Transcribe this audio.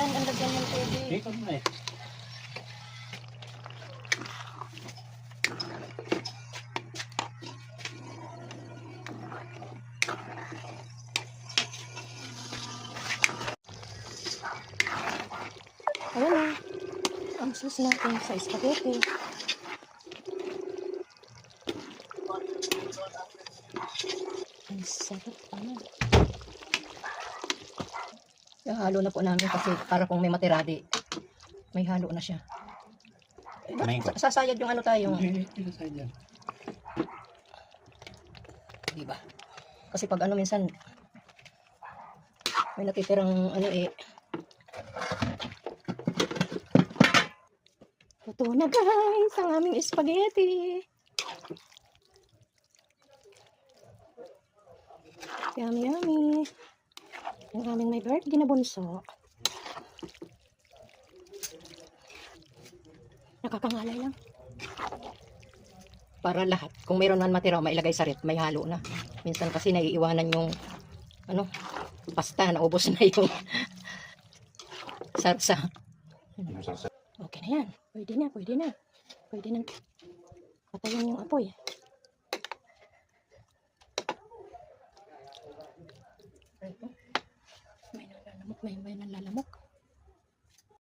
yan, ang lagyan ng tubig. Ikaw na eh. Ayan na. Ang sauce natin sa spaghetti. Ang sarap naman. Halo na po namin kasi para kung may matiradi, may halo na siya. Sasayad yung ano tayo. Hindi sasayad yan. Diba? Kasi pag ano minsan, may natitirang ano eh. Ito na guys, ang aming spaghetti. Yummy, yummy. Yung aming may birthday na bunso. Nakakangalay lang. Para lahat. Kung mayroon man matira, mailagay sa ref, may halo na. Minsan kasi naiiwanan yung ano, pasta, naubos na yung sarsa. Okay na yan. Pwede na, pwede na. Pwede na. Patayin yung apoy. May nalalamok, may nalalamok.